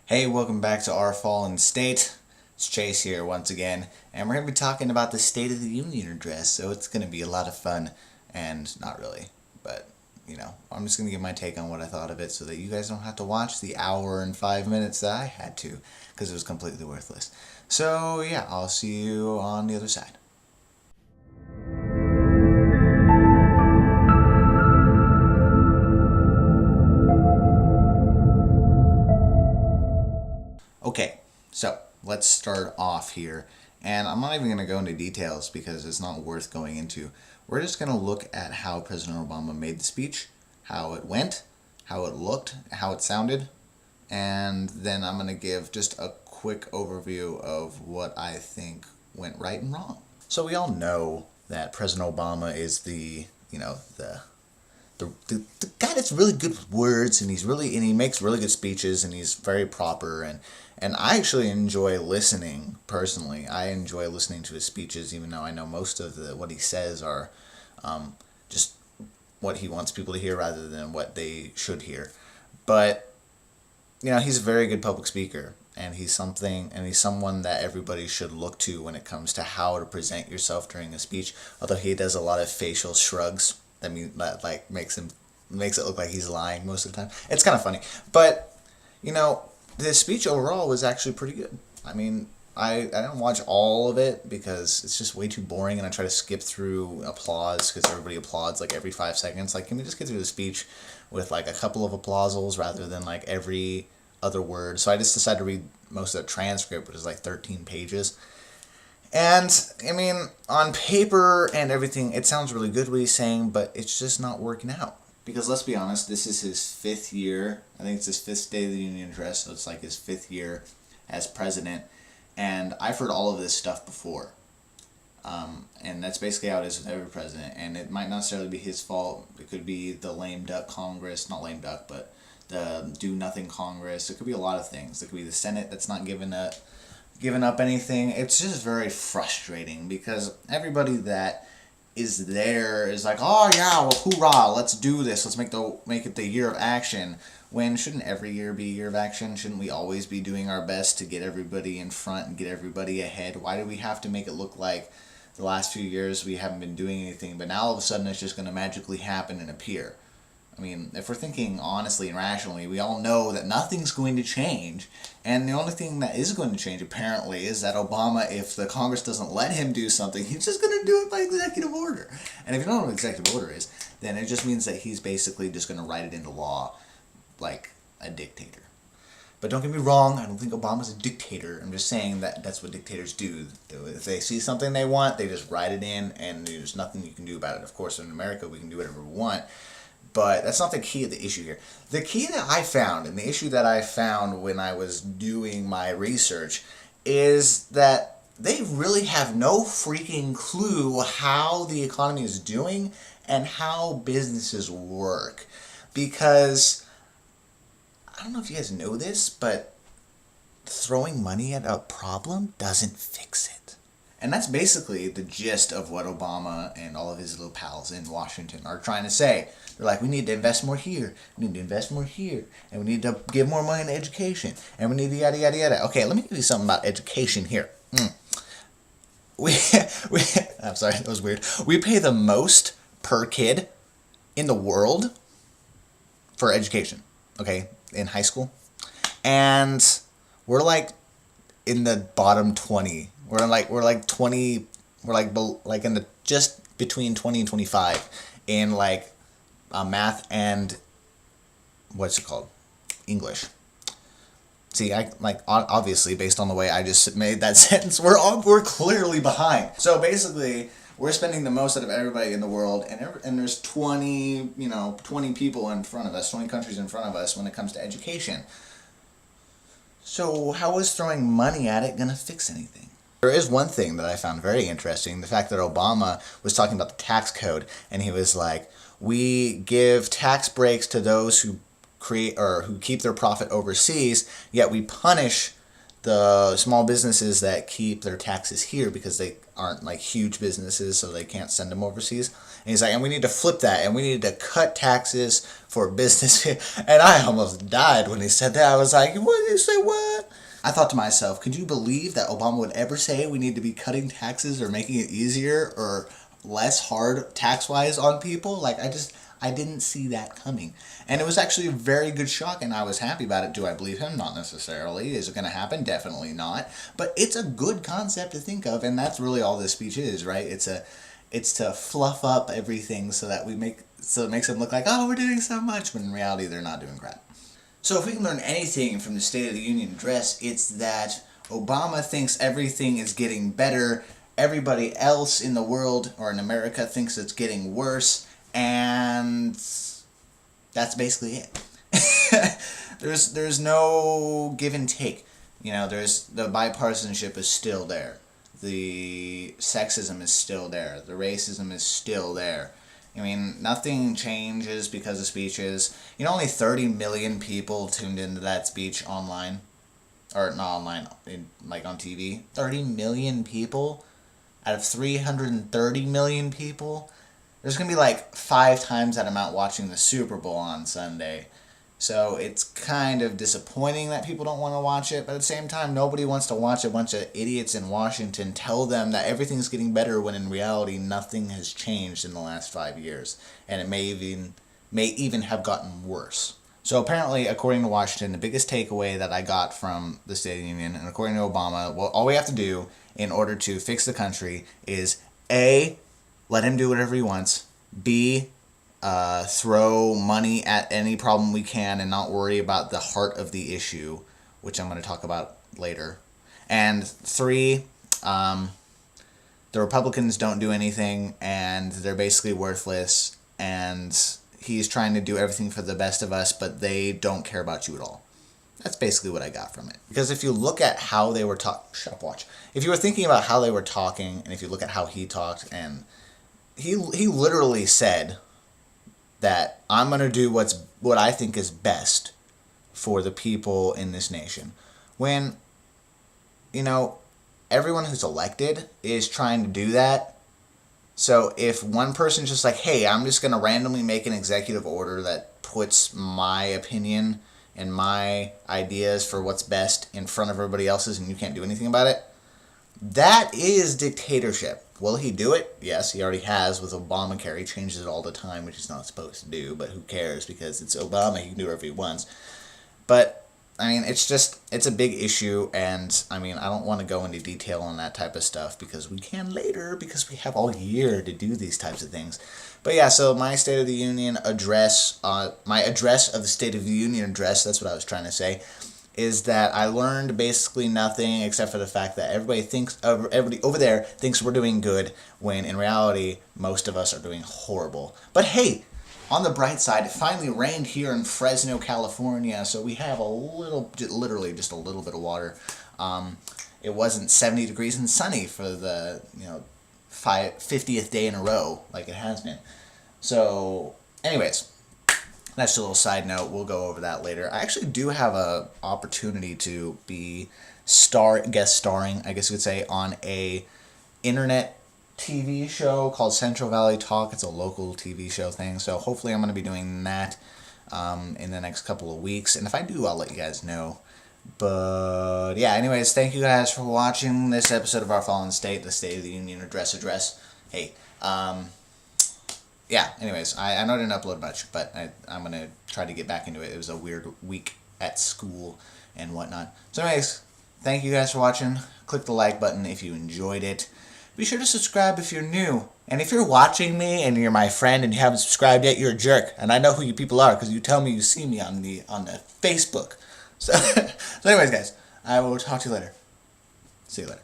Hey, welcome back to Our Fallen State. It's Chase here once again, and we're going to be talking about the State of the Union address, so it's going to be a lot of fun, and not really, but, I'm just going to give my take on what I thought of it so that you guys don't have to watch the hour and 5 minutes that I had to, because it was completely worthless. So, yeah, I'll see you on the other side. Okay, so let's start off here. And I'm not even going to go into details because it's not worth going into. We're just going to look at how President Obama made the speech, how it went, how it looked, how it sounded, and then I'm going to give just a quick overview of what I think went right and wrong. So we all know that President Obama is the guy that's really good with words, and he makes really good speeches, and he's very proper, and I actually enjoy listening personally. I enjoy listening to his speeches, even though I know most of what he says are just what he wants people to hear rather than what they should hear. But he's a very good public speaker, and he's someone that everybody should look to when it comes to how to present yourself during a speech. Although he does a lot of facial shrugs. That like makes it look like he's lying most of the time. It's kind of funny, but the speech overall was actually pretty good. I don't watch all of it because it's just way too boring, and I try to skip through applause because everybody applauds like every 5 seconds. Like, can we just get through the speech with like a couple of applausals rather than like every other word? So I just decided to read most of the transcript, which is like 13 pages. And, on paper and everything, it sounds really good what he's saying, but it's just not working out. Because let's be honest, this is his 5th year. I think it's his 5th State of the Union address, so it's like his 5th year as president. And I've heard all of this stuff before. And that's basically how it is with every president. And it might not necessarily be his fault. It could be the lame duck Congress, not lame duck, but the do-nothing Congress. It could be a lot of things. It could be the Senate that's not giving up anything. It's just very frustrating because everybody that is there is like, oh yeah, well hoorah, let's do this, let's make it the year of action. When shouldn't every year be a year of action? Shouldn't we always be doing our best to get everybody in front and get everybody ahead? Why do we have to make it look like the last few years we haven't been doing anything, but now all of a sudden it's just going to magically happen and appear? If we're thinking honestly and rationally, we all know that nothing's going to change. And the only thing that is going to change, apparently, is that Obama, if the Congress doesn't let him do something, he's just going to do it by executive order. And if you don't know what executive order is, then it just means that he's basically just going to write it into law like a dictator. But don't get me wrong, I don't think Obama's a dictator. I'm just saying that that's what dictators do. If they see something they want, they just write it in, and there's nothing you can do about it. Of course, in America, we can do whatever we want. But that's not the key of the issue here. The key that I found, and the issue that I found when I was doing my research, is that they really have no freaking clue how the economy is doing and how businesses work. Because, I don't know if you guys know this, but throwing money at a problem doesn't fix it. And that's basically the gist of what Obama and all of his little pals in Washington are trying to say. They're like, we need to invest more here, we need to invest more here, and we need to give more money to education, and we need to yada, yada, yada. Okay, let me give you something about education here. We I'm sorry, that was weird. We pay the most per kid in the world for education, okay, in high school. And we're like in the bottom 20. We're like 20, we're like in the just between 20 and 25 in like math and what's it called? English. See, I like obviously based on the way I just made that sentence, we're clearly behind. So basically, we're spending the most out of everybody in the world, and there's 20 people in front of us, 20 countries in front of us when it comes to education. So how is throwing money at it gonna fix anything? There is one thing that I found very interesting, the fact that Obama was talking about the tax code, and he was like, we give tax breaks to those who create or who keep their profit overseas, yet we punish the small businesses that keep their taxes here because they aren't like huge businesses, so they can't send them overseas. And he's like, and we need to flip that, and we need to cut taxes for business. And I almost died when he said that. I was like, what did you say, what? I thought to myself, could you believe that Obama would ever say we need to be cutting taxes or making it easier or less hard tax-wise on people? Like, I didn't see that coming. And it was actually a very good shock, and I was happy about it. Do I believe him? Not necessarily. Is it going to happen? Definitely not. But it's a good concept to think of, and that's really all this speech is, right? It's to fluff up everything so it makes them look like, oh, we're doing so much, when in reality they're not doing crap. So if we can learn anything from the State of the Union address, it's that Obama thinks everything is getting better, everybody else in the world or in America thinks it's getting worse, and that's basically it. There's no give and take. The bipartisanship is still there. The sexism is still there. The racism is still there. I mean, nothing changes because of speeches. Only 30 million people tuned into that speech online. Or not online, on TV. 30 million people out of 330 million people. There's going to be 5 times that amount watching the Super Bowl on Sunday. So it's kind of disappointing that people don't want to watch it, but at the same time, nobody wants to watch a bunch of idiots in Washington tell them that everything's getting better when in reality nothing has changed in the last 5 years, and it may even have gotten worse. So apparently, according to Washington, the biggest takeaway that I got from the State of the Union, and according to Obama, all we have to do in order to fix the country is A, let him do whatever he wants, B, throw money at any problem we can and not worry about the heart of the issue, which I'm going to talk about later. And 3, the Republicans don't do anything, and they're basically worthless, and he's trying to do everything for the best of us, but they don't care about you at all. That's basically what I got from it. Because if you look at how they were talking... Shut up, watch. If you were thinking about how they were talking, and if you look at how he talked, and he literally said that I'm going to do what I think is best for the people in this nation. When, everyone who's elected is trying to do that. So if one person's just like, hey, I'm just going to randomly make an executive order that puts my opinion and my ideas for what's best in front of everybody else's and you can't do anything about it, that is dictatorship. Will he do it? Yes, he already has with Obamacare. He changes it all the time, which he's not supposed to do, but who cares, because it's Obama, he can do whatever he wants. But, it's a big issue, and, I don't want to go into detail on that type of stuff, because we can later, because we have all year to do these types of things. But yeah, so my State of the Union address, my address of the State of the Union address, that's what I was trying to say, is that I learned basically nothing except for the fact that everybody over there thinks we're doing good, when in reality, most of us are doing horrible. But hey, on the bright side, it finally rained here in Fresno, California, so we have literally just a little bit of water. It wasn't 70 degrees and sunny for the 50th day in a row like it has been. So, anyways, that's just a little side note. We'll go over that later. I actually do have a opportunity to be guest starring, I guess you could say, on a internet TV show called Central Valley Talk. It's a local TV show thing. So hopefully I'm going to be doing that in the next couple of weeks. And if I do, I'll let you guys know. But yeah, anyways, thank you guys for watching this episode of Our Fallen State, the State of the Union address. Hey, yeah, anyways, I know I didn't upload much, but I'm going to try to get back into it. It was a weird week at school and whatnot. So anyways, thank you guys for watching. Click the like button if you enjoyed it. Be sure to subscribe if you're new. And if you're watching me and you're my friend and you haven't subscribed yet, you're a jerk. And I know who you people are because you tell me you see me on the Facebook. So anyways, guys, I will talk to you later. See you later.